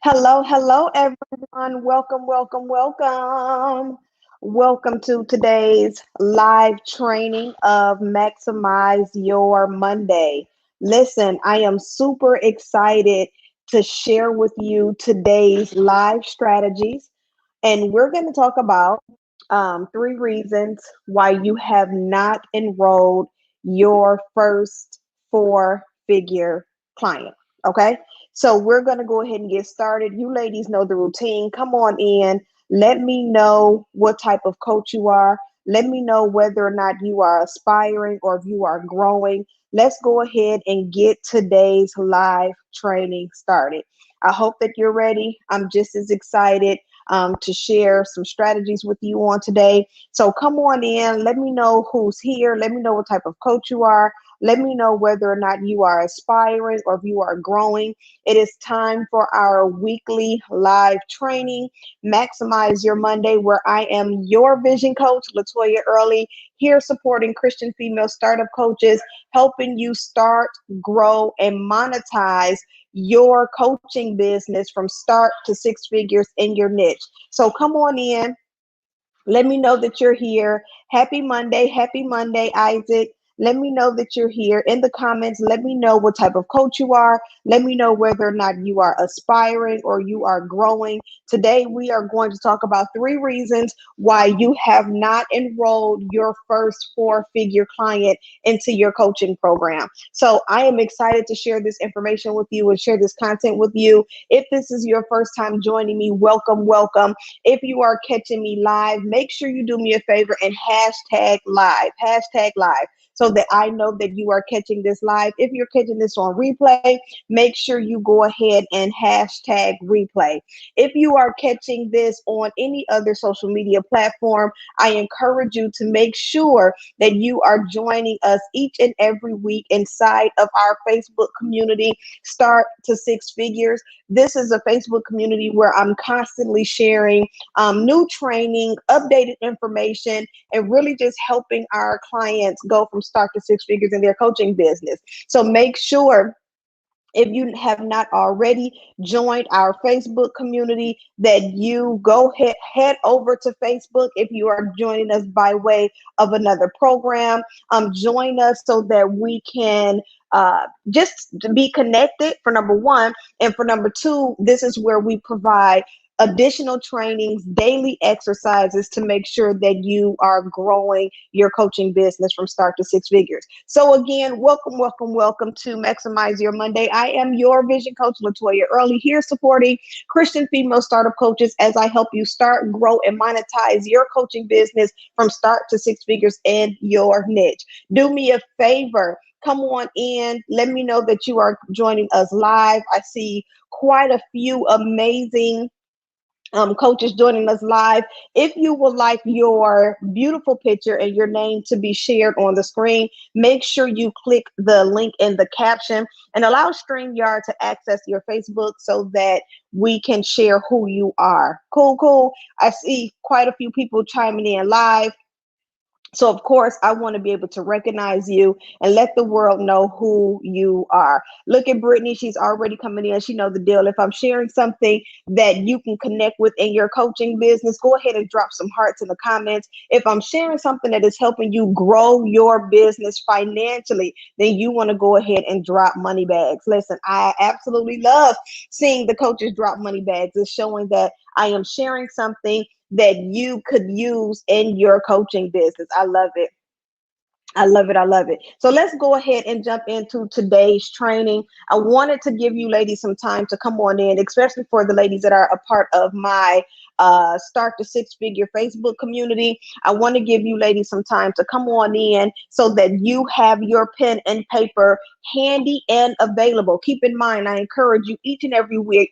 Hello, hello, everyone. Welcome, welcome, welcome. Welcome to today's live training of Maximize Your Monday. Listen, I am super excited to share with you today's live strategies, and we're going to talk about three reasons why you have not enrolled your first four-figure client. Okay. So we're going to go ahead and get started. You ladies know the routine. Come on in. Let me know what type of coach you are. Let me know whether or not you are aspiring or if you are growing. Let's go ahead and get today's live training started. I hope that you're ready. I'm just as excited to share some strategies with you on today. So come on in. Let me know who's here. Let me know what type of coach you are. Let me know whether or not you are aspiring or if you are growing. It is time for our weekly live training, Maximize Your Monday, where I am your vision coach, Latoya Early, here supporting Christian female startup coaches, helping you start, grow, and monetize your coaching business from start to six figures in your niche. So come on in. Let me know that you're here. Happy Monday. Happy Monday, Isaac. Let me know that you're here in the comments. Let me know what type of coach you are. Let me know whether or not you are aspiring or you are growing. Today, we are going to talk about three reasons why you have not enrolled your first four-figure client into your coaching program. So I am excited to share this information with you and share this content with you. If this is your first time joining me, welcome, welcome. If you are catching me live, make sure you do me a favor and hashtag live, so that I know that you are catching this live. If you're catching this on replay, make sure you go ahead and hashtag replay. If you are catching this on any other social media platform, I encourage you to make sure that you are joining us each and every week inside of our Facebook community, Start to Six Figures. This is a Facebook community where I'm constantly sharing new training, updated information, and really just helping our clients go from start to six figures in their coaching business. So make sure, if you have not already joined our Facebook community, that you go head over to Facebook. If you are joining us by way of another program, join us so that we can just be connected, for number one. And for number two, this is where we provide additional trainings, daily exercises to make sure that you are growing your coaching business from start to six figures. So again, welcome, welcome, welcome to Maximize Your Monday. I am your vision coach, Latoya Early, here supporting Christian female startup coaches as I help you start, grow, and monetize your coaching business from start to six figures in your niche. Do me a favor. Come on in. Let me know that you are joining us live. I see quite a few amazing coaches joining us live. If you would like your beautiful picture and your name to be shared on the screen, make sure you click the link in the caption and allow StreamYard to access your Facebook so that we can share who you are. Cool, cool. I see quite a few people chiming in live. So, of course, I want to be able to recognize you and let the world know who you are. Look at Brittany. She's already coming in. She knows the deal. If I'm sharing something that you can connect with in your coaching business, go ahead and drop some hearts in the comments. If I'm sharing something that is helping you grow your business financially, then you want to go ahead and drop money bags. Listen, I absolutely love seeing the coaches drop money bags. It's showing that I am sharing something that you could use in your coaching business. I love it. I love it. I love it. So let's go ahead and jump into today's training. I wanted to give you ladies some time to come on in, especially for the ladies that are a part of my Start to Six Figure Facebook community. I want to give you ladies some time to come on in so that you have your pen and paper handy and available. Keep in mind, I encourage you each and every week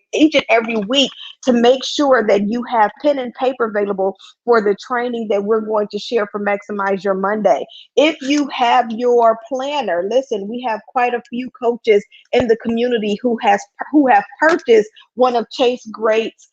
to make sure that you have pen and paper available for the training that we're going to share for Maximize Your Monday. If you have your planner, listen, we have quite a few coaches in the community who have purchased one of Chase Great's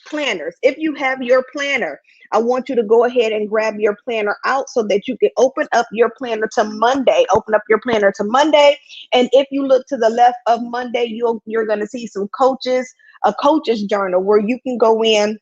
planners. If you have your planner, I want you to go ahead and grab your planner out so that you can open up your planner to Monday. Open up your planner to Monday. And if you look to the left of Monday, you're going to see some coaches, a coach's journal where you can go in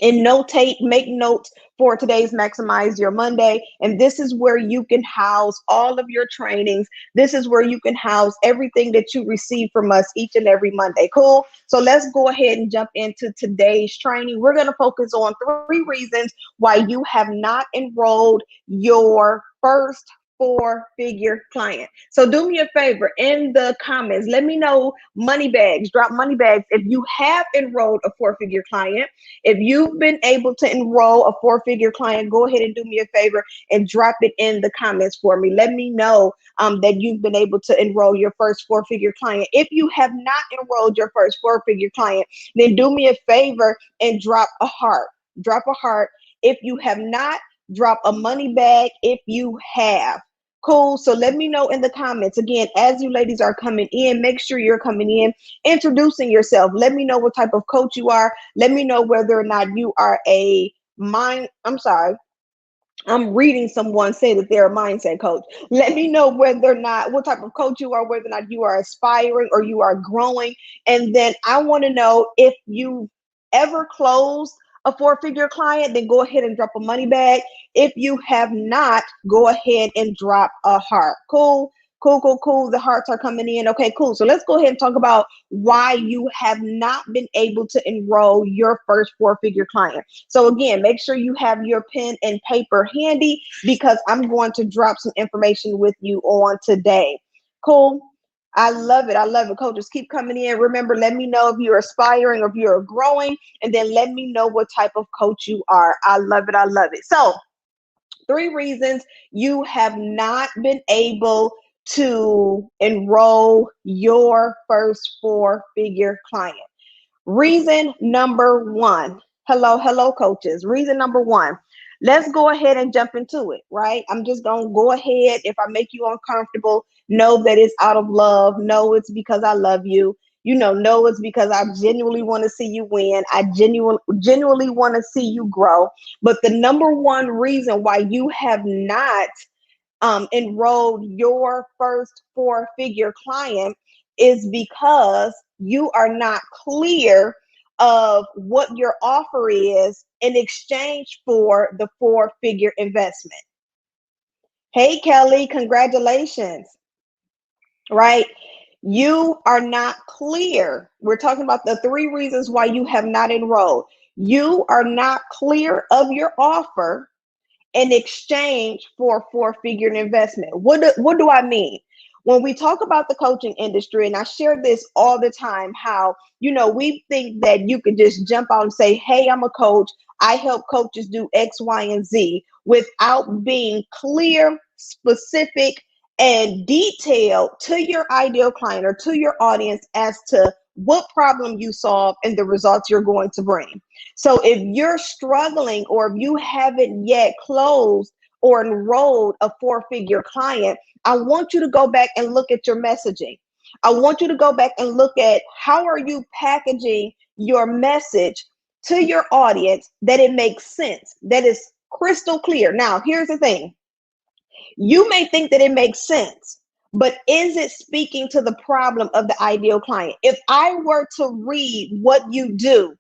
and notate, make notes for today's Maximize Your Monday. And this is where you can house all of your trainings. This is where you can house everything that you receive from us each and every Monday. Cool. So let's go ahead and jump into today's training. We're going to focus on 3 reasons why you have not enrolled your first four-figure client. So do me a favor in the comments, let me know money bags, drop money bags if you have enrolled a four-figure client. If you've been able to enroll a four-figure client, go ahead and do me a favor and drop it in the comments for me. Let me know that you've been able to enroll your first four-figure client. If you have not enrolled your first four-figure client, then do me a favor and drop a heart. Drop a heart if you have not. Drop a money bag if you have. Cool. So let me know in the comments. Again, as you ladies are coming in, make sure you're coming in, introducing yourself. Let me know what type of coach you are. Let me know whether or not you are I'm reading someone say that they're a mindset coach. Let me know whether or not what type of coach you are, whether or not you are aspiring or you are growing. And then I want to know if you ever closed a four-figure client, then go ahead and drop a money bag. If you have not, go ahead and drop a heart. Cool. Cool, cool, cool. The hearts are coming in. Okay, cool. So let's go ahead and talk about why you have not been able to enroll your first four-figure client. So again, make sure you have your pen and paper handy because I'm going to drop some information with you on today. Cool. I love it. I love it. Coaches, keep coming in. Remember, let me know if you're aspiring or if you're growing, and then let me know what type of coach you are. I love it. I love it. So 3 reasons you have not been able to enroll your first four-figure client. Reason number 1. Hello, coaches. Reason number 1. Let's go ahead and jump into it, right? I'm just going to go ahead. If I make you uncomfortable, know that it's out of love. Know it's because I love you. Know it's because I genuinely want to see you win. I genuinely want to see you grow. But the number 1 reason why you have not enrolled your first four-figure client is because you are not clear of what your offer is in exchange for the four-figure investment. Hey, Kelly, congratulations, right? You are not clear. We're talking about the 3 reasons why you have not enrolled. You are not clear of your offer in exchange for four-figure investment. What do I mean? When we talk about the coaching industry, and I share this all the time, how, we think that you could just jump out and say, hey, I'm a coach. I help coaches do X, Y, and Z without being clear, specific, and detailed to your ideal client or to your audience as to what problem you solve and the results you're going to bring. So if you're struggling or if you haven't yet closed or enrolled a four-figure client, I want you to go back and look at your messaging. I want you to go back and look at how are you packaging your message to your audience that it makes sense, that is crystal clear. Now, here's the thing. You may think that it makes sense, but is it speaking to the problem of the ideal client? If I were to read what you do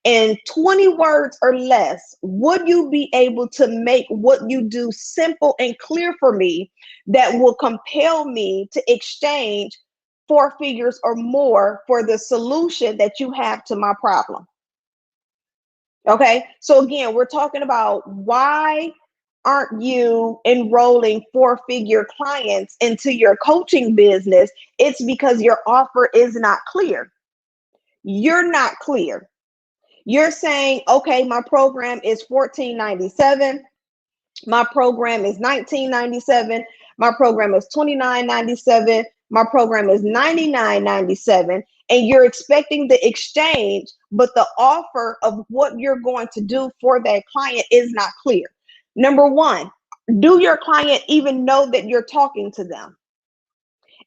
in 20 words or less, would you be able to make what you do simple and clear for me that will compel me to exchange 4 figures or more for the solution that you have to my problem? Okay, so again, we're talking about why aren't you enrolling 4-figure clients into your coaching business? It's because your offer is not clear. You're not clear. You're saying, okay, my program is $14.97. My program is $19.97. My program is $29.97. My program is $99.97. And you're expecting the exchange, but the offer of what you're going to do for that client is not clear. Number 1, do your client even know that you're talking to them?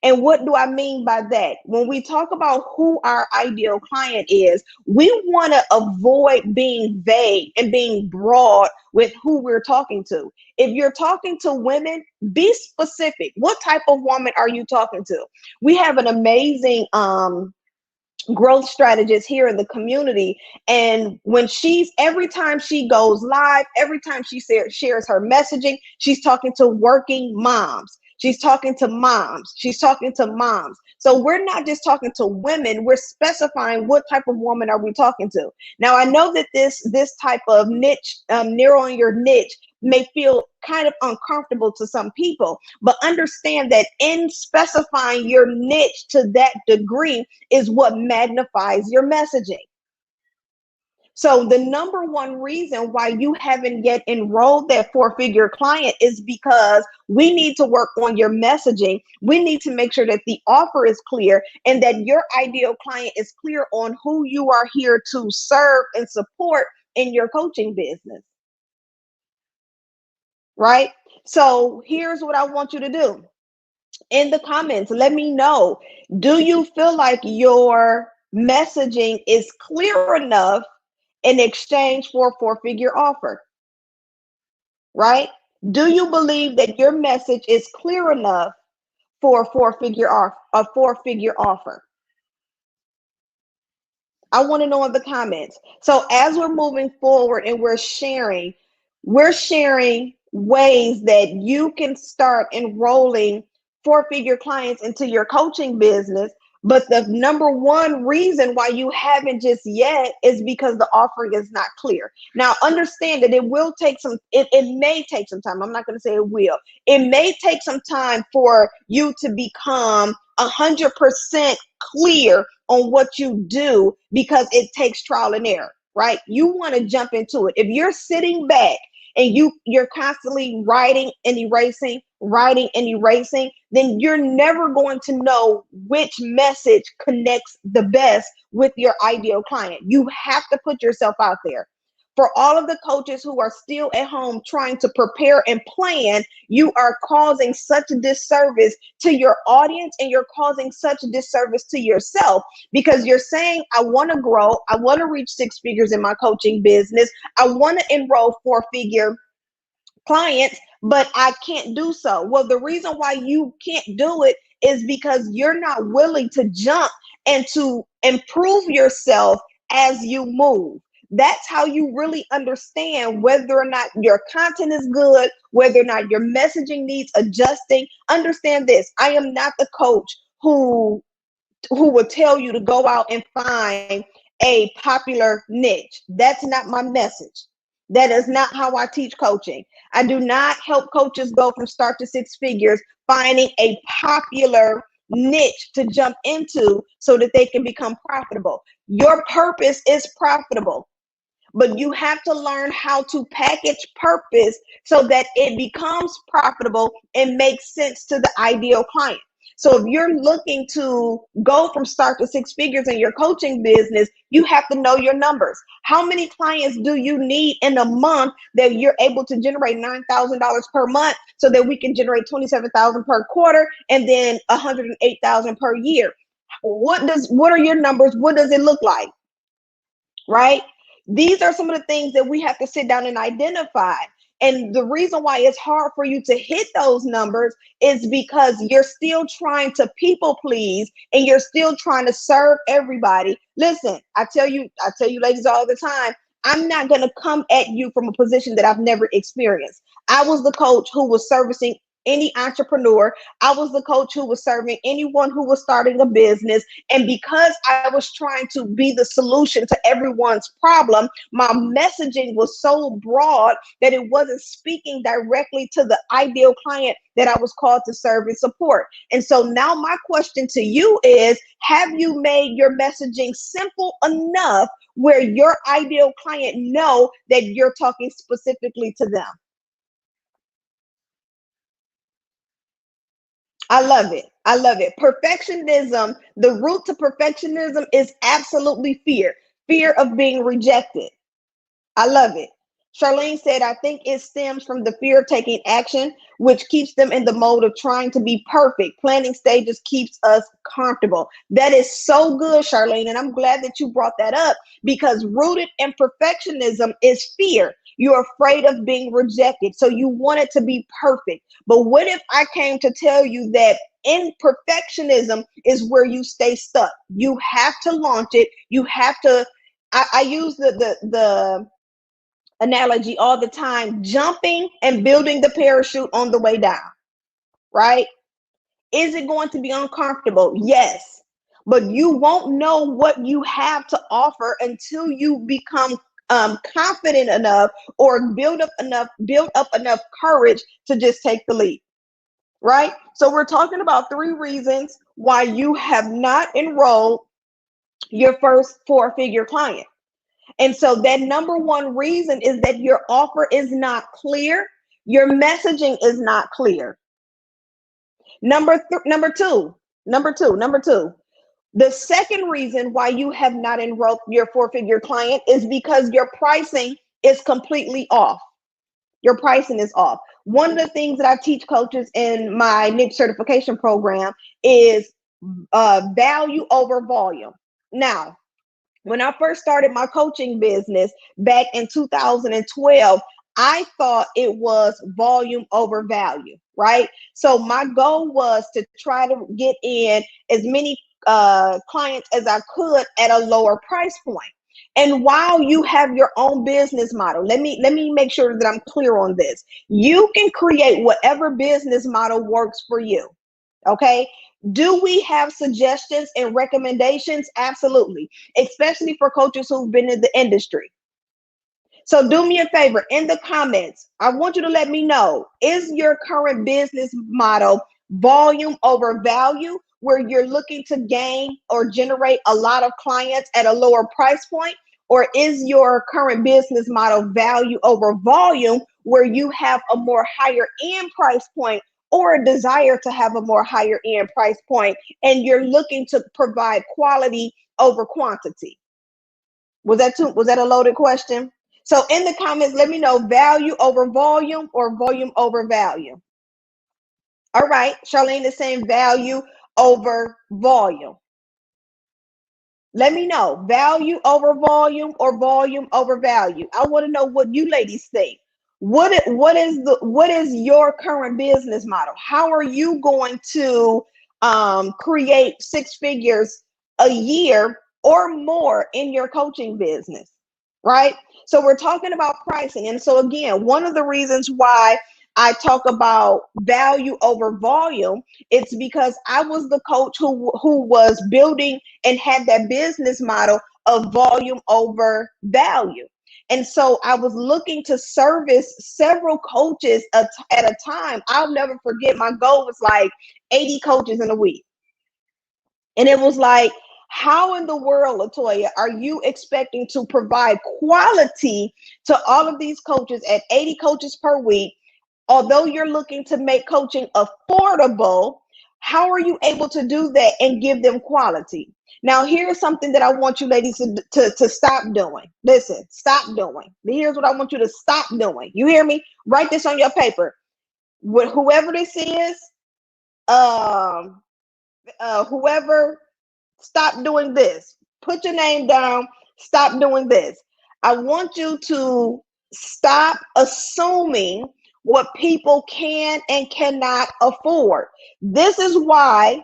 And what do I mean by that? When we talk about who our ideal client is, we want to avoid being vague and being broad with who we're talking to. If you're talking to women, be specific. What type of woman are you talking to? We have an amazing growth strategist here in the community, and when she's every time she goes live, every time she shares her messaging, she's talking to working moms, she's talking to moms, she's talking to moms. So we're not just talking to women, we're specifying what type of woman are we talking to. Now I know that this type of niche, narrowing your niche, may feel kind of uncomfortable to some people, but understand that in specifying your niche to that degree is what magnifies your messaging. So the number one reason why you haven't yet enrolled that four-figure client is because we need to work on your messaging. We need to make sure that the offer is clear and that your ideal client is clear on who you are here to serve and support in your coaching business, right? So here's what I want you to do. In the comments, let me know, do you feel like your messaging is clear enough in exchange for a four-figure offer, right? Do you believe that your message is clear enough for a four-figure offer? I want to know in the comments. So as we're moving forward and we're sharing ways that you can start enrolling four-figure clients into your coaching business. But the number one reason why you haven't just yet is because the offering is not clear. Now, understand that it may take some time. I'm not going to say it will. It may take some time for you to become 100% clear on what you do, because it takes trial and error, right? You want to jump into it. If you're sitting back and you're constantly writing and erasing, then you're never going to know which message connects the best with your ideal client. You have to put yourself out there. For all of the coaches who are still at home trying to prepare and plan, you are causing such a disservice to your audience, and you're causing such a disservice to yourself, because you're saying, I want to grow, I want to reach six figures in my coaching business, I want to enroll four-figure clients, but I can't do so. Well, the reason why you can't do it is because you're not willing to jump and to improve yourself as you move. That's how you really understand whether or not your content is good, whether or not your messaging needs adjusting. Understand this: I am not the coach who will tell you to go out and find a popular niche. That's not my message. That is not how I teach coaching. I do not help coaches go from start to six figures finding a popular niche to jump into so that they can become profitable. Your purpose is profitable, but you have to learn how to package purpose so that it becomes profitable and makes sense to the ideal client. So if you're looking to go from start to six figures in your coaching business, you have to know your numbers. How many clients do you need in a month that you're able to generate $9,000 per month, so that we can generate $27,000 per quarter and then $108,000 per year? What are your numbers? What does it look like? Right? These are some of the things that we have to sit down and identify. And the reason why it's hard for you to hit those numbers is because you're still trying to people please and you're still trying to serve everybody. Listen, I tell you ladies all the time, I'm not going to come at you from a position that I've never experienced. I was the coach who was servicing any entrepreneur. I was the coach who was serving anyone who was starting a business. And because I was trying to be the solution to everyone's problem, my messaging was so broad that it wasn't speaking directly to the ideal client that I was called to serve and support. And so now my question to you is, have you made your messaging simple enough where your ideal client know that you're talking specifically to them? I love it. I love it. Perfectionism, the root to perfectionism is absolutely fear, fear of being rejected. I love it. Charlene said, I think it stems from the fear of taking action, which keeps them in the mode of trying to be perfect. Planning stages keeps us comfortable. That is so good, Charlene. And I'm glad that you brought that up, because rooted in perfectionism is fear. You're afraid of being rejected. So you want it to be perfect. But what if I came to tell you that imperfectionism is where you stay stuck? You have to launch it. You have to. I use the analogy all the time, jumping and building the parachute on the way down, right? Is it going to be uncomfortable? Yes. But you won't know what you have to offer until you become confident enough, or build up enough courage to just take the leap, right? So we're talking about 3 reasons why you have not enrolled your first 4-figure client. And so that number one reason is that your offer is not clear. Your messaging is not clear. Number two. The second reason why you have not enrolled your 4-figure client is because your pricing is completely off. Your pricing is off. One of the things that I teach coaches in my niche certification program is value over volume. Now, when I first started my coaching business back in 2012, I thought it was volume over value, right? So my goal was to try to get in as many clients as I could at a lower price point. And while you have your own business model, let me make sure that I'm clear on this. You can create whatever business model works for you. Okay. Do we have suggestions and recommendations? Absolutely, especially for coaches who've been in the industry. So do me a favor, in the comments, I want you to let me know, is your current business model volume over value, where you're looking to gain or generate a lot of clients at a lower price point? Or is your current business model value over volume, where you have a more higher end price point, or a desire to have a more higher end price point, and you're looking to provide quality over quantity? Was that a loaded question? So in the comments, let me know, value over volume or volume over value. All right, Charlene is saying value over volume. Let me know, value over volume or volume over value. I want to know what you ladies think. What is your current business model? How are you going to create 6 figures a year or more in your coaching business, right? So we're talking about pricing. And so again, one of the reasons why I talk about value over volume, it's because I was the coach who was building and had that business model of volume over value. And so I was looking to service several coaches at a time. I'll never forget, my goal was like 80 coaches in a week. And it was like, how in the world, Latoya, are you expecting to provide quality to all of these coaches at 80 coaches per week? Although you're looking to make coaching affordable, how are you able to do that and give them quality? Now, here's something that I want you ladies to stop doing. Listen, stop doing. Here's what I want you to stop doing. You hear me? Write this on your paper. With whoever this is, whoever, stop doing this. Put your name down. Stop doing this. I want you to stop assuming what people can and cannot afford. This is why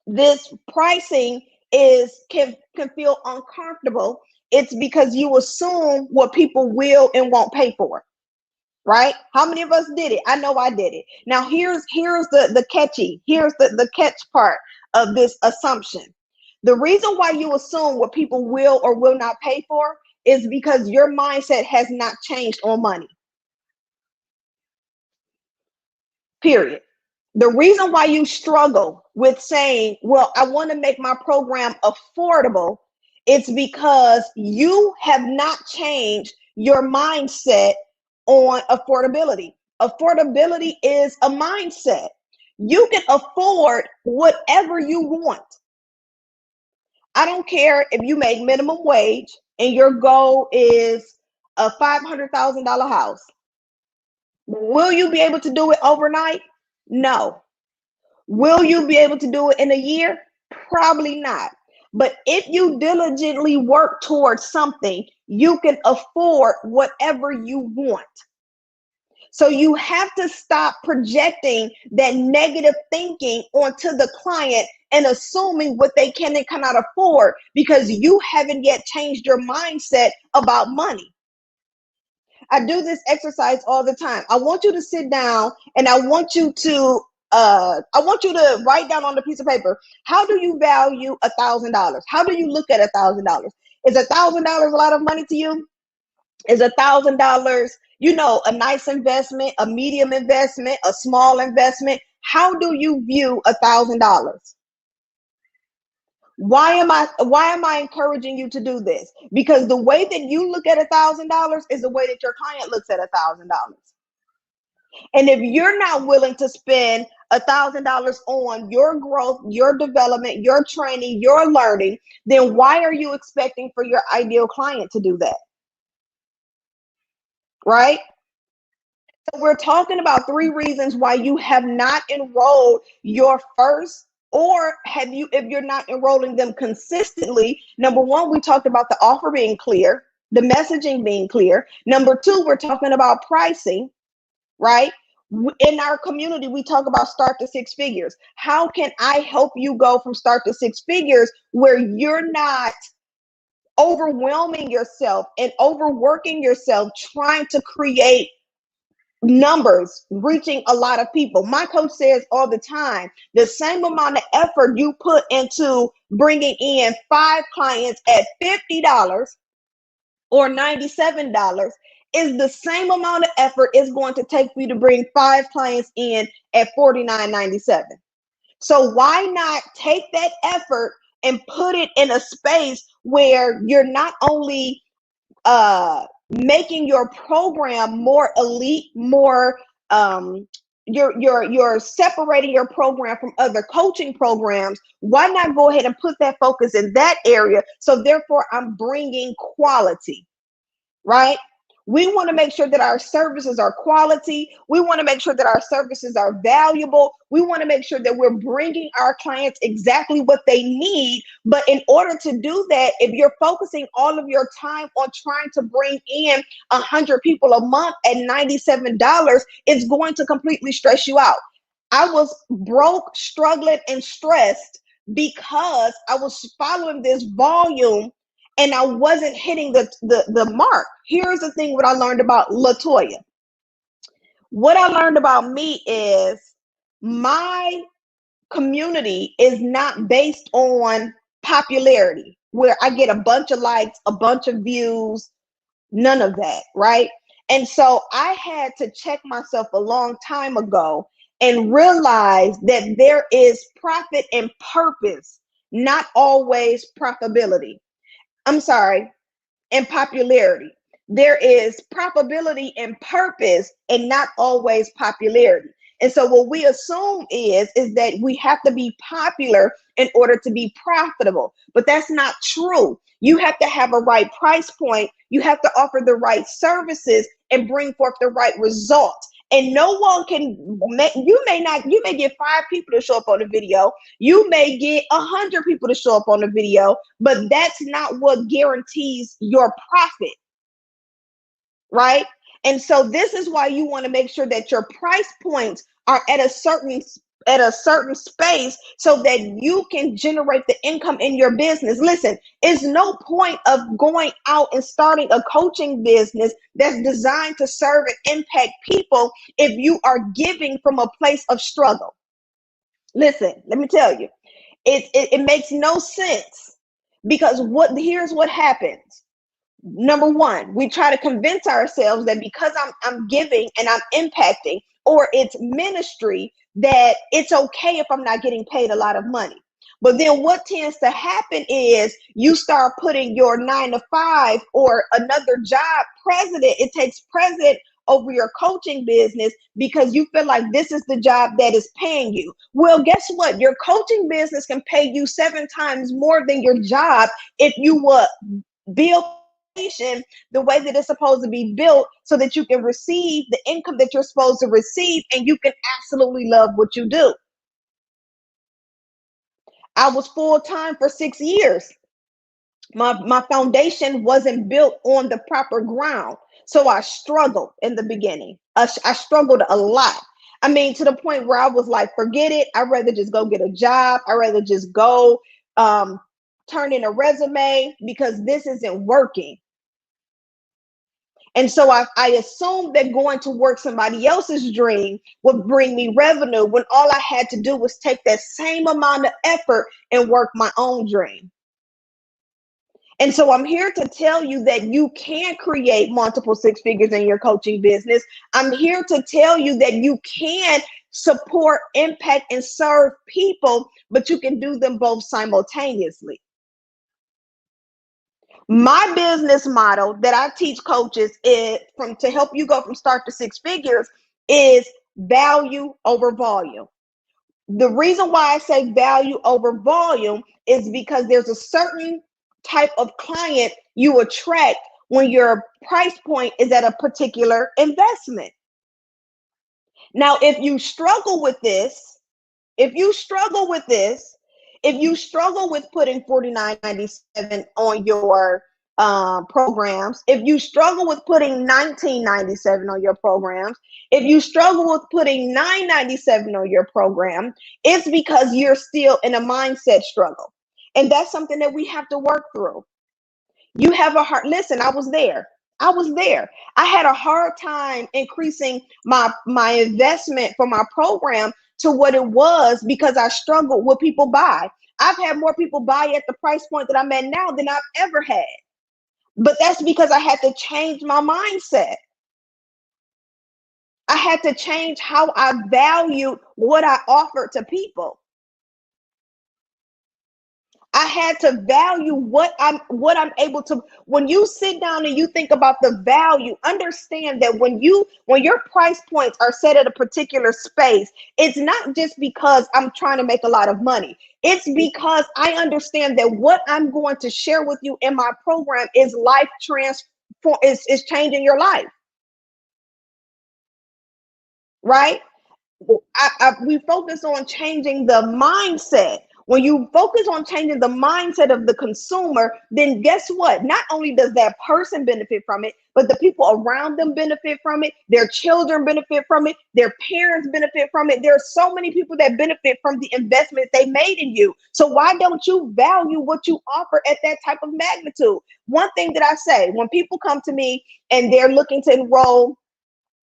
this pricing can feel uncomfortable. It's because you assume what people will and won't pay for. Right? How many of us did it? I know I did it. Now here's the catch part of this assumption. The reason why you assume what people will or will not pay for is because your mindset has not changed on money. Period. The reason why you struggle with saying, well, I want to make my program affordable, it's because you have not changed your mindset on affordability. Affordability is a mindset. You can afford whatever you want. I don't care if you make minimum wage and your goal is a $500,000 house. Will you be able to do it overnight? No. Will you be able to do it in a year? Probably not. But if you diligently work towards something, you can afford whatever you want. So you have to stop projecting that negative thinking onto the client and assuming what they can and cannot afford because you haven't yet changed your mindset about money. I do this exercise all the time. I want you to sit down and I want you to write down on the piece of paper, how do you value $1,000? How do you look at $1,000? Is $1,000 a lot of money to you? Is $1,000, a nice investment, a medium investment, a small investment? How do you view $1,000? Why am I encouraging you to do this? Because the way that you look at $1,000 is the way that your client looks at $1,000. And if you're not willing to spend $1,000 on your growth, your development, your training, your learning, then why are you expecting for your ideal client to do that? Right? So we're talking about 3 reasons why you have not enrolled your first, or if you're not enrolling them consistently. Number 1, we talked about the offer being clear, the messaging being clear. Number 2, we're talking about pricing, right? In our community, we talk about start to 6 figures. How can I help you go from start to 6 figures where you're not overwhelming yourself and overworking yourself trying to create numbers, reaching a lot of people? My coach says all the time, the same amount of effort you put into bringing in 5 clients at $50 or $97 is the same amount of effort it's going to take for you to bring 5 clients in at $49.97. So why not take that effort and put it in a space where you're not only making your program more elite, more you're separating your program from other coaching programs? Why not go ahead and put that focus in that area? So therefore, I'm bringing quality, right? We want to make sure that our services are quality. We want to make sure that our services are valuable. We want to make sure that we're bringing our clients exactly what they need. But in order to do that, if you're focusing all of your time on trying to bring in 100 people a month at $97, it's going to completely stress you out. I was broke, struggling, and stressed because I was following this volume and I wasn't hitting the mark. Here's the thing, what I learned about LaToya. What I learned about me is my community is not based on popularity, where I get a bunch of likes, a bunch of views, none of that, right? And so I had to check myself a long time ago and realize that there is profit and purpose, not always profitability. I'm sorry, and popularity. There is probability and purpose and not always popularity. And so what we assume is that we have to be popular in order to be profitable, but that's not true. You have to have a right price point. You have to offer the right services and bring forth the right results. And no one can make, you may get 5 people to show up on the video. You may get 100 people to show up on the video, but that's not what guarantees your profit, right? And so this is why you want to make sure that your price points are at a certain space so that you can generate the income in your business. Listen, it's no point of going out and starting a coaching business that's designed to serve and impact people if you are giving from a place of struggle. Listen, let me tell you, it makes no sense, because here's what happens. Number 1, we try to convince ourselves that because I'm giving and I'm impacting, or it's ministry, that it's okay if I'm not getting paid a lot of money. But then what tends to happen is you start putting your 9 to 5 or another job it takes precedent over your coaching business because you feel like this is the job that is paying you. Well, guess what? Your coaching business can pay you 7 times more than your job if you would build the way that it's supposed to be built so that you can receive the income that you're supposed to receive and you can absolutely love what you do. I was full time for 6 years. My foundation wasn't built on the proper ground. So I struggled in the beginning. I struggled a lot. I mean, to the point where I was like, forget it. I'd rather just go get a job. I'd rather just go turn in a resume because this isn't working. And so I assumed that going to work somebody else's dream would bring me revenue when all I had to do was take that same amount of effort and work my own dream. And so I'm here to tell you that you can create multiple six figures in your coaching business. I'm here to tell you that you can support, impact, and serve people, but you can do them both simultaneously. My business model that I teach coaches is to help you go from start to six figures is value over volume. The reason why I say value over volume is because there's a certain type of client you attract when your price point is at a particular investment. Now, if you struggle with this, if you struggle with this, if you struggle with putting $49.97 on your programs, if you struggle with putting $19.97 on your programs, if you struggle with putting $9.97 on your program, it's because you're still in a mindset struggle. And that's something that we have to work through. You have a hard, listen, I was there. I was there. I had a hard time increasing my investment for my program to what it was because I struggled with people buy. I've had more people buy at the price point that I'm at now than I've ever had. But that's because I had to change my mindset. I had to change how I valued what I offered to people. I had to value what I'm able to. When you sit down and you think about the value, understand that when your price points are set at a particular space, it's not just because I'm trying to make a lot of money. It's because I understand that what I'm going to share with you in my program is life transform is changing your life. Right? We focus on changing the mindset. When you focus on changing the mindset of the consumer, then guess what? Not only does that person benefit from it, but the people around them benefit from it. Their children benefit from it. Their parents benefit from it. There are so many people that benefit from the investment they made in you. So why don't you value what you offer at that type of magnitude? One thing that I say, when people come to me and they're looking to enroll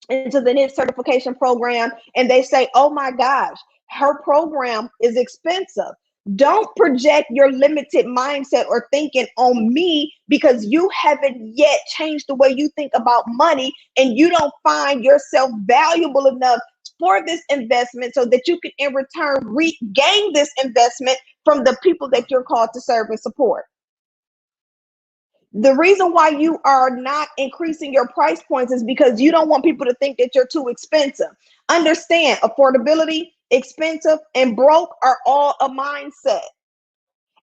into the NIST certification program and they say, oh my gosh, her program is expensive. Don't project your limited mindset or thinking on me because you haven't yet changed the way you think about money and you don't find yourself valuable enough for this investment so that you can in return regain this investment from the people that you're called to serve and support. The reason why you are not increasing your price points is because you don't want people to think that you're too expensive. Understand, affordability, expensive, and broke are all a mindset.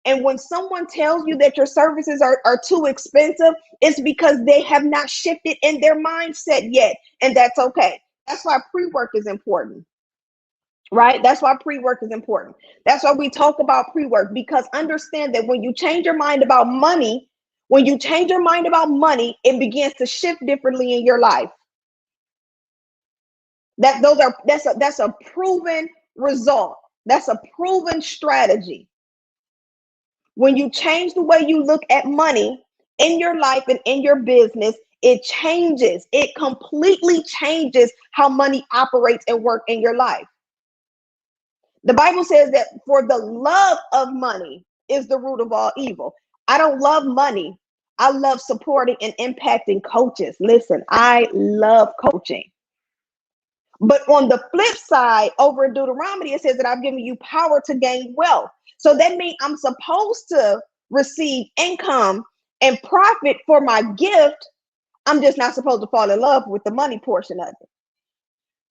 And when someone tells you that your services are too expensive, it's because they have not shifted in their mindset yet. And that's okay. That's why pre-work is important. Right? That's why pre-work is important. That's why we talk about pre-work, because understand that when you change your mind about money, it begins to shift differently in your life. That's a proven result. That's a proven strategy. When you change the way you look at money in your life and in your business, it changes. It completely changes how money operates and works in your life. The Bible says that for the love of money is the root of all evil. I don't love money. I love supporting and impacting coaches. Listen, I love coaching. But on the flip side, over in Deuteronomy, it says that I've given you power to gain wealth. So that means I'm supposed to receive income and profit for my gift. I'm just not supposed to fall in love with the money portion of it.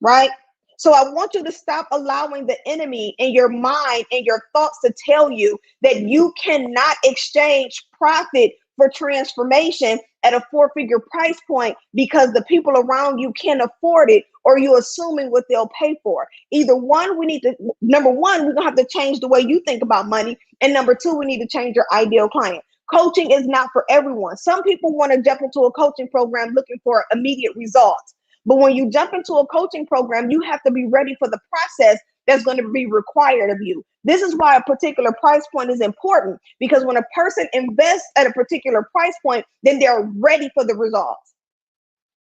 Right? So I want you to stop allowing the enemy in your mind and your thoughts to tell you that you cannot exchange profit for transformation at a 4-figure price point because the people around you can't afford it, or you assuming what they'll pay for. Either one, number one, we're gonna have to change the way you think about money. And number two, we need to change your ideal client. Coaching is not for everyone. Some people want to jump into a coaching program looking for immediate results. But when you jump into a coaching program, you have to be ready for the process that's going to be required of you. This is why a particular price point is important, because when a person invests at a particular price point, then they're ready for the results.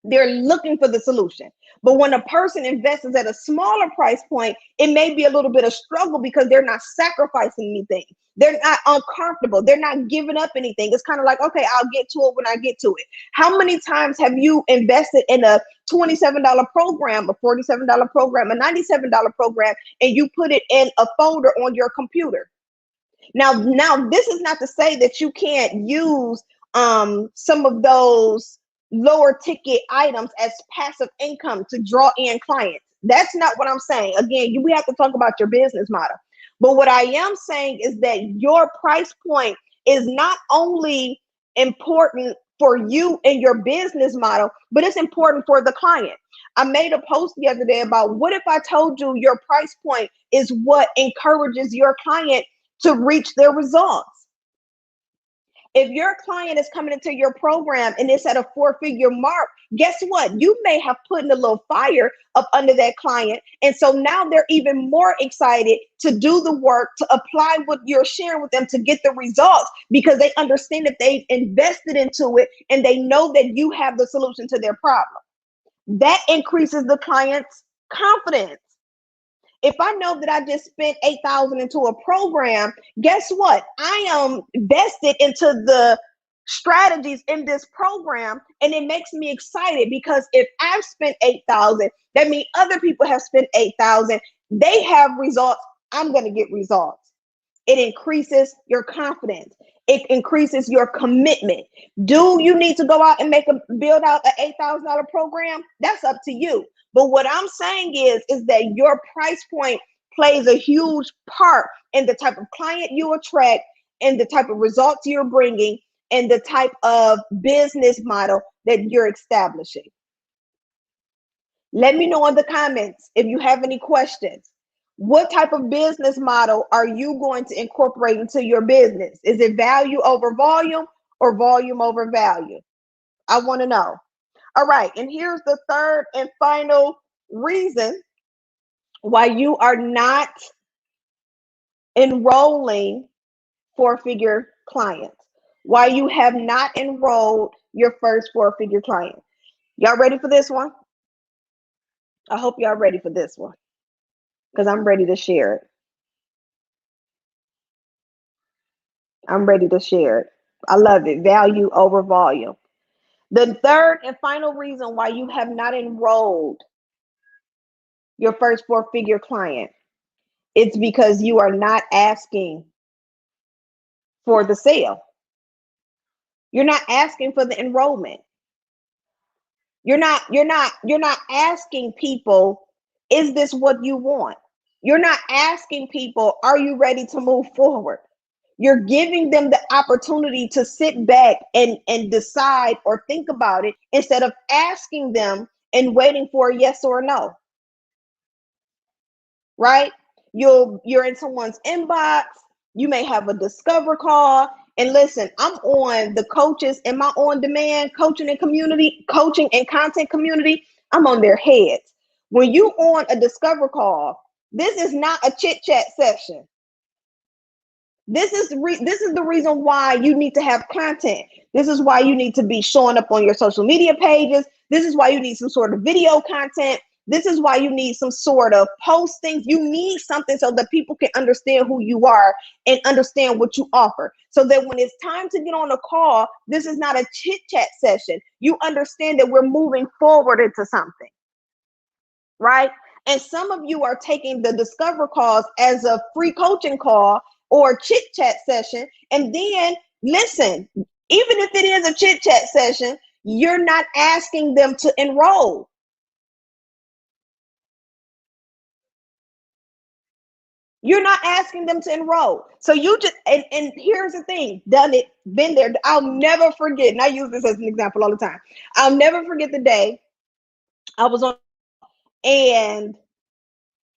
They're looking for the solution. But when a person invests at a smaller price point, it may be a little bit of struggle because they're not sacrificing anything. They're not uncomfortable. They're not giving up anything. It's kind of like, okay, I'll get to it when I get to it. How many times have you invested in a $27 program, a $47 program, a $97 program, and you put it in a folder on your computer? Now, this is not to say that you can't use some of those lower ticket items as passive income to draw in clients. That's not what I'm saying. Again, we have to talk about your business model. But what I am saying is that your price point is not only important for you and your business model, but it's important for the client. I made a post the other day about, what if I told you your price point is what encourages your client to reach their results? If your client is coming into your program and it's at a 4-figure mark, guess what? You may have put in a little fire up under that client. And so now they're even more excited to do the work, to apply what you're sharing with them to get the results, because they understand that they've invested into it and they know that you have the solution to their problem. That increases the client's confidence. If I know that I just spent $8,000 into a program, guess what? I am vested into the strategies in this program, and it makes me excited, because if I've spent $8,000, that means other people have spent $8,000. They have results. I'm going to get results. It increases your confidence. It increases your commitment. Do you need to go out and build out an $8,000 program? That's up to you. But what I'm saying is that your price point plays a huge part in the type of client you attract, and the type of results you're bringing, and the type of business model that you're establishing. Let me know in the comments if you have any questions. What type of business model are you going to incorporate into your business? Is it value over volume, or volume over value? I want to know. All right, and here's the third and final reason why you are not enrolling 4-figure clients, why you have not enrolled your first 4-figure client. Y'all ready for this one? I hope y'all ready for this one, because I'm ready to share it. I'm ready to share it. I love it. Value over volume. The third and final reason why you have not enrolled your first 4-figure client, it's because you are not asking for the sale. You're not asking for the enrollment. You're not asking people, is this what you want? You're not asking people, are you ready to move forward? You're giving them the opportunity to sit back and decide or think about it, instead of asking them and waiting for a yes or a no. Right? You're in someone's inbox. You may have a discover call. And listen, I'm on the coaches in my on-demand coaching and content community. I'm on their heads. When you on a discover call, this is not a chit-chat session. This is the reason why you need to have content. This is why you need to be showing up on your social media pages. This is why you need some sort of video content. This is why you need some sort of postings. You need something so that people can understand who you are and understand what you offer. So that when it's time to get on a call, this is not a chit chat session. You understand that we're moving forward into something, right? And some of you are taking the discover calls as a free coaching call or chit chat session. And then listen, even if it is a chit chat session, you're not asking them to enroll. You're not asking them to enroll. So you just, and here's the thing, done it, been there. I'll never forget, and I use this as an example all the time. I'll never forget the day I was on a call and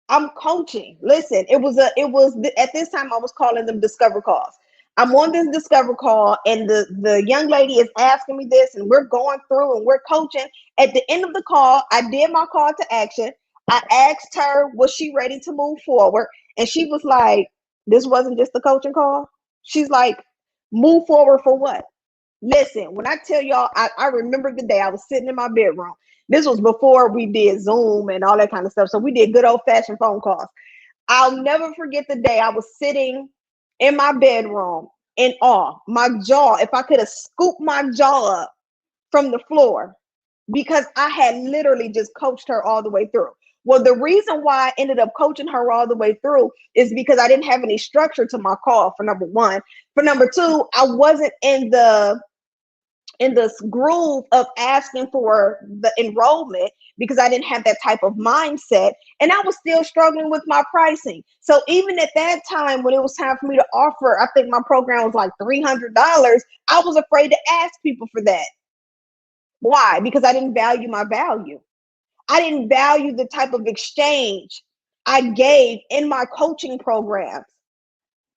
I'm coaching. Listen, at this time I was calling them discover calls. I'm on this discover call and the young lady is asking me this and we're going through and we're coaching. At the end of the call, I did my call to action. I asked her, was she ready to move forward? And she was like, this wasn't just a coaching call. She's like, move forward for what? Listen, when I tell y'all, I remember the day I was sitting in my bedroom. This was before we did Zoom and all that kind of stuff. So we did good old fashioned phone calls. I'll never forget the day I was sitting in my bedroom in awe. My jaw, if I could have scooped my jaw up from the floor, because I had literally just coached her all the way through. Well, the reason why I ended up coaching her all the way through is because I didn't have any structure to my call, for number one. For number two, I wasn't in this groove of asking for the enrollment because I didn't have that type of mindset. And I was still struggling with my pricing. So even at that time, when it was time for me to offer, I think my program was like $300, I was afraid to ask people for that. Why? Because I didn't value my value. I didn't value the type of exchange I gave in my coaching programs,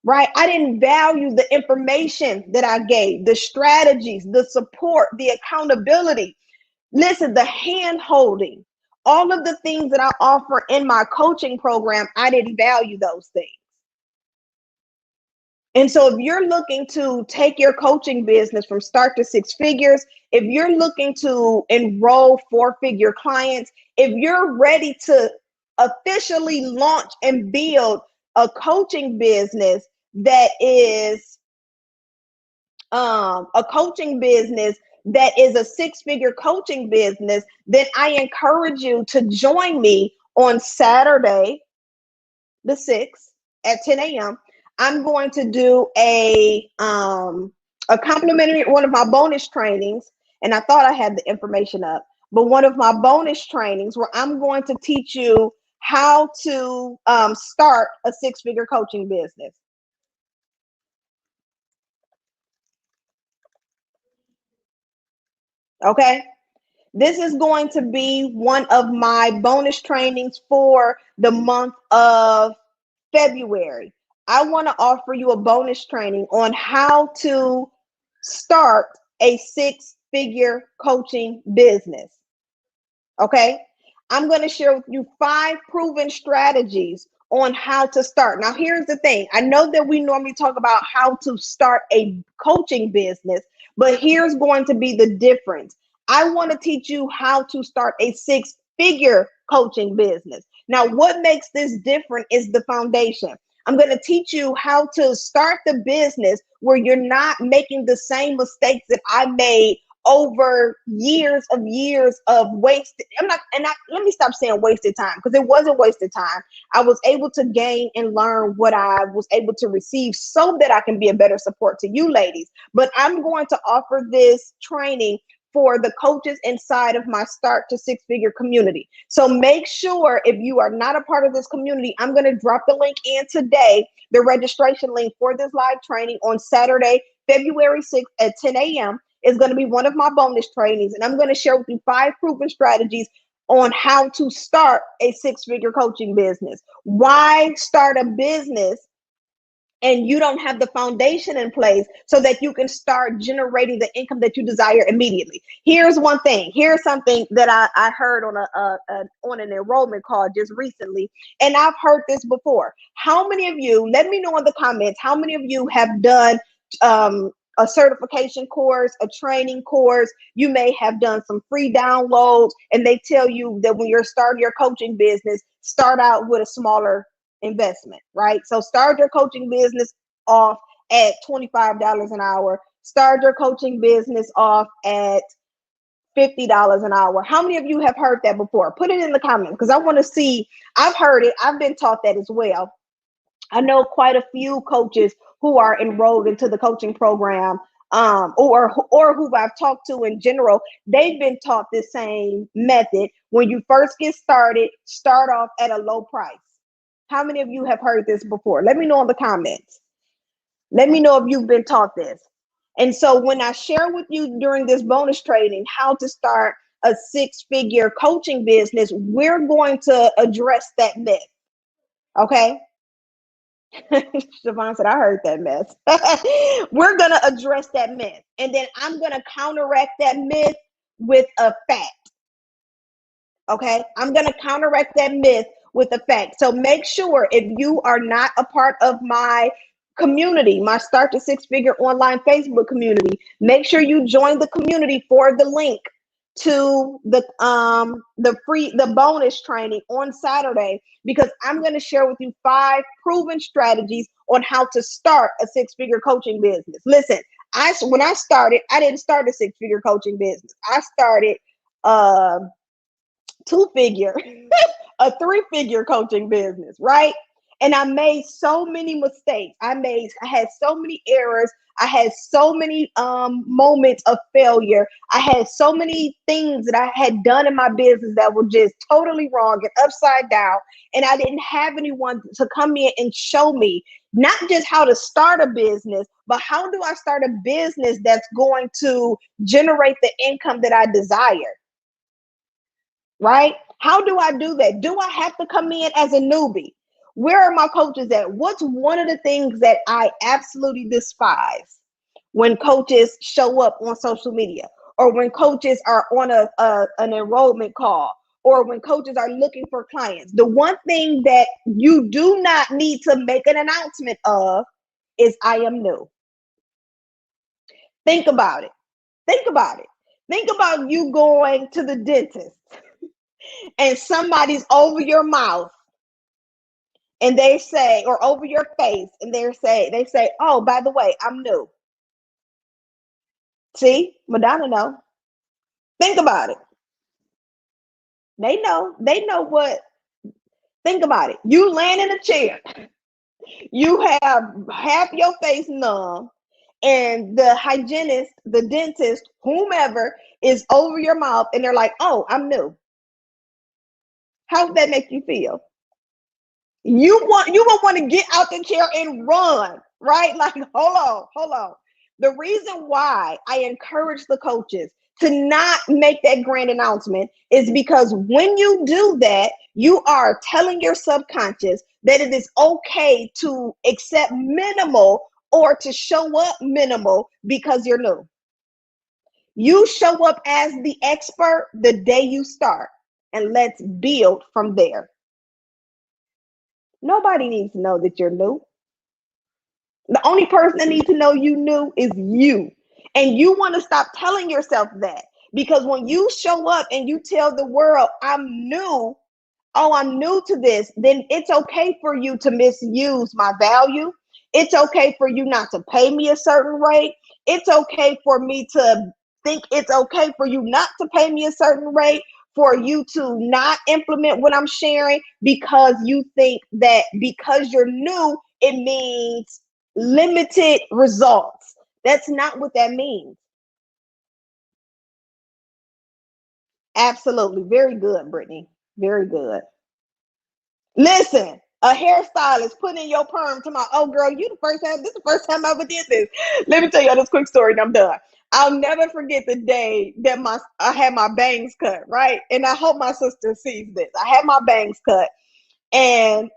right? I didn't value the information that I gave, the strategies, the support, the accountability. Listen, the hand holding, all of the things that I offer in my coaching program, I didn't value those things. And so if you're looking to take your coaching business from start to six figures, if you're looking to enroll four-figure clients, if you're ready to officially launch and build a coaching business that is a coaching business that is a six-figure coaching business, then I encourage you to join me on Saturday, the 6th at 10 a.m. I'm going to do a complimentary one of my bonus trainings, and I thought I had the information up, but one of my bonus trainings where I'm going to teach you how to start a six-figure coaching business. Okay. This is going to be one of my bonus trainings for the month of February. I want to offer you a bonus training on how to start a six-figure coaching business. Okay. I'm going to share with you 5 proven strategies on how to start. Now, here's the thing. I know that we normally talk about how to start a coaching business, but here's going to be the difference. I want to teach you how to start a six-figure coaching business. Now, what makes this different is the foundation. I'm going to teach you how to start the business where you're not making the same mistakes that I made over years of wasted. Let me stop saying wasted time, because it wasn't wasted time. I was able to gain and learn what I was able to receive so that I can be a better support to you ladies. But I'm going to offer this training for the coaches inside of my start to six-figure community. So make sure, if you are not a part of this community, I'm going to drop the link in today, the registration link for this live training on Saturday, February 6th at 10 a.m. is going to be one of my bonus trainings. And I'm going to share with you 5 proven strategies on how to start a six-figure coaching business. Why start a business and you don't have the foundation in place so that you can start generating the income that you desire immediately? Here's one thing. Here's something that I heard on on an enrollment call just recently, and I've heard this before. How many of you, let me know in the comments, how many of you have done a certification course, a training course? You may have done some free downloads, and they tell you that when you're starting your coaching business, start out with a smaller investment, right? So start your coaching business off at $25 an hour. Start your coaching business off at $50 an hour. How many of you have heard that before? Put it in the comments, because I want to see. I've heard it. I've been taught that as well. I know quite a few coaches who are enrolled into the coaching program, or who I've talked to in general. They've been taught the same method. When you first get started, start off at a low price. How many of you have heard this before? Let me know in the comments. Let me know if you've been taught this. And so when I share with you during this bonus training how to start a six-figure coaching business, we're going to address that myth. Okay? Siobhan said, I heard that mess. We're going to address that myth. And then I'm going to counteract that myth with a fact. Okay, I'm going to counteract that myth with a fact. So make sure, if you are not a part of my community, my Start to Six Figure online Facebook community, make sure you join the community for the link to the bonus training on Saturday, because I'm going to share with you 5 proven strategies on how to start a six-figure coaching business. Listen, when I started, I didn't start a six-figure coaching business. I started two-figure, a 3-figure coaching business, right? And I made so many mistakes. I had so many errors. I had so many moments of failure. I had so many things that I had done in my business that were just totally wrong and upside down. And I didn't have anyone to come in and show me not just how to start a business, but how do I start a business that's going to generate the income that I desire. Right? How do I do that? Do I have to come in as a newbie? Where are my coaches at? What's one of the things that I absolutely despise when coaches show up on social media, or when coaches are on an enrollment call, or when coaches are looking for clients? The one thing that you do not need to make an announcement of is, I am new. Think about it. Think about it. Think about you going to the dentist and somebody's over your mouth and they say, or over your face, and they say, oh, by the way, I'm new. See, Madonna know. Think about it. They know what. Think about it. You laying in a chair, you have half your face numb, and the hygienist, the dentist, whomever is over your mouth, and they're like, oh, I'm new. How would that make you feel? You will want to get out the chair and run, right? Like, hold on. The reason why I encourage the coaches to not make that grand announcement is because when you do that, you are telling your subconscious that it is okay to accept minimal or to show up minimal because you're new. You show up as the expert the day you start, and let's build from there. Nobody needs to know that you're new. The only person that needs to know you new is you. And you want to stop telling yourself that, because when you show up and you tell the world, I'm new, oh, I'm new to this, then it's okay for you to misuse my value. It's okay for you not to pay me a certain rate. It's okay for me to think it's okay for you not to pay me a certain rate, for you to not implement what I'm sharing, because you think that because you're new, it means limited results. That's not what that means. Absolutely. Very good, Brittany. Very good. Listen, a hairstylist putting in your perm to my, oh girl, you the first time, this is the first time I ever did this. Let me tell you this quick story and I'm done. I'll never forget the day that I had my bangs cut, right? And I hope my sister sees this. I had my bangs cut, and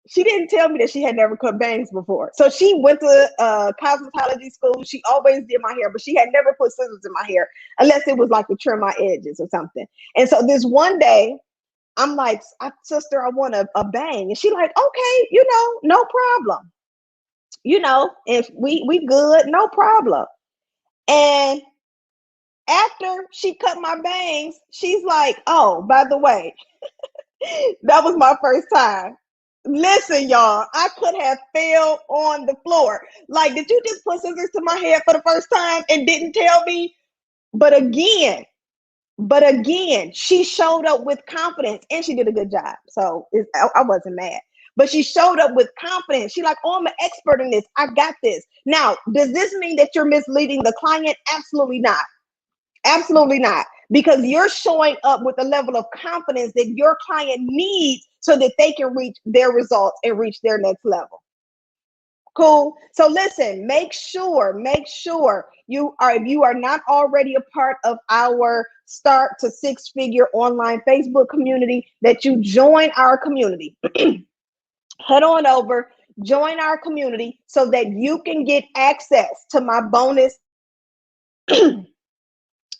she didn't tell me that she had never cut bangs before. So she went to cosmetology school. She always did my hair, but she had never put scissors in my hair unless it was like to trim my edges or something. And so this one day, I'm like, sister, I want a bang. And she like, okay, no problem. If we good, no problem. And after she cut my bangs, she's like, oh, by the way, that was my first time. Listen, y'all, I could have fell on the floor. Like, did you just put scissors to my head for the first time and didn't tell me? But again, she showed up with confidence, and she did a good job. So I wasn't mad. But she showed up with confidence. She like, oh, I'm an expert in this. I got this. Now, does this mean that you're misleading the client? Absolutely not. Absolutely not. Because you're showing up with a level of confidence that your client needs so that they can reach their results and reach their next level. Cool. So listen, make sure you are, if you are not already a part of our Start to Six Figure online Facebook community, that you join our community. Head on over, join our community so that you can get access to my bonus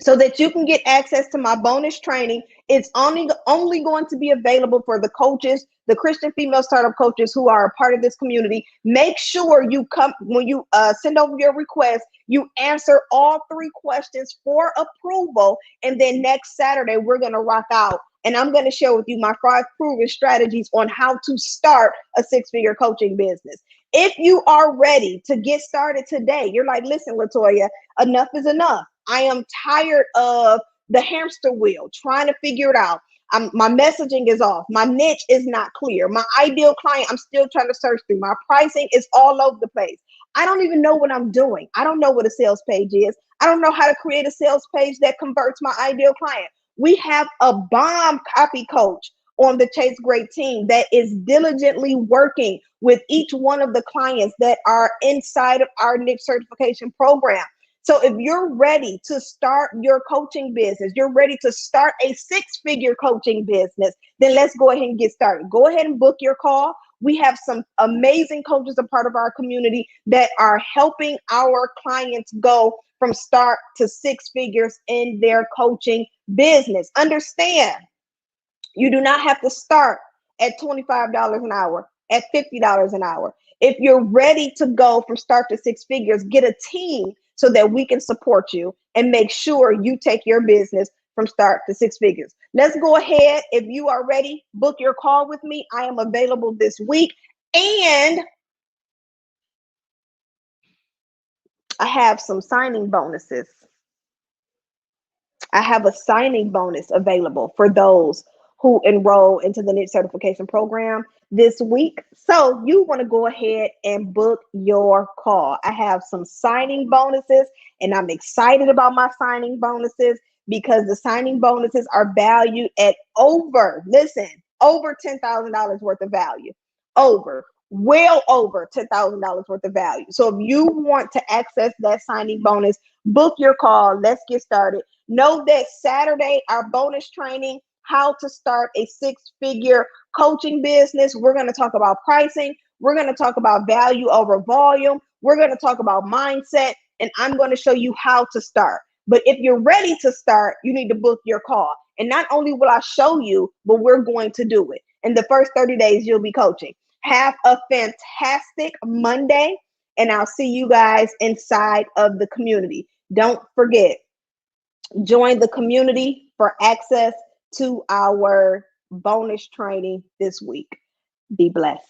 so that you can get access to my bonus training. It's only going to be available for the coaches, the Christian female startup coaches who are a part of this community. Make sure you come, when you send over your request, you answer all 3 questions for approval. And then next Saturday, we're going to rock out. And I'm going to share with you my 5 proven strategies on how to start a 6-figure coaching business. If you are ready to get started today, you're like, listen, Latoya, enough is enough. I am tired of the hamster wheel, trying to figure it out. My messaging is off. My niche is not clear. My ideal client, I'm still trying to search through. My pricing is all over the place. I don't even know what I'm doing. I don't know what a sales page is. I don't know how to create a sales page that converts my ideal client. We have a bomb copy coach on the Chase Great team that is diligently working with each one of the clients that are inside of our niche certification program. So if you're ready to start your coaching business, you're ready to start a 6-figure coaching business, then let's go ahead and get started. Go ahead and book your call. We have some amazing coaches, a part of our community, that are helping our clients go from start to 6 figures in their coaching business. Understand, you do not have to start at $25 an hour, at $50 an hour. If you're ready to go from start to 6 figures, get a team so that we can support you and make sure you take your business from start to 6 figures. Let's go ahead. If you are ready, book your call with me. I am available this week. And I have some signing bonuses. I have a signing bonus available for those who enroll into the niche certification program this week. So you want to go ahead and book your call. I have some signing bonuses, and I'm excited about my signing bonuses because the signing bonuses are valued at over, listen, over $10,000 worth of value. Well over $10,000 worth of value. So if you want to access that signing bonus, book your call. Let's get started. Know that Saturday, our bonus training, how to start a 6-figure coaching business. We're going to talk about pricing. We're going to talk about value over volume. We're going to talk about mindset, and I'm going to show you how to start. But if you're ready to start, you need to book your call. And not only will I show you, but we're going to do it. In the first 30 days, you'll be coaching. Have a fantastic Monday, and I'll see you guys inside of the community. Don't forget, join the community for access to our bonus training this week. Be blessed.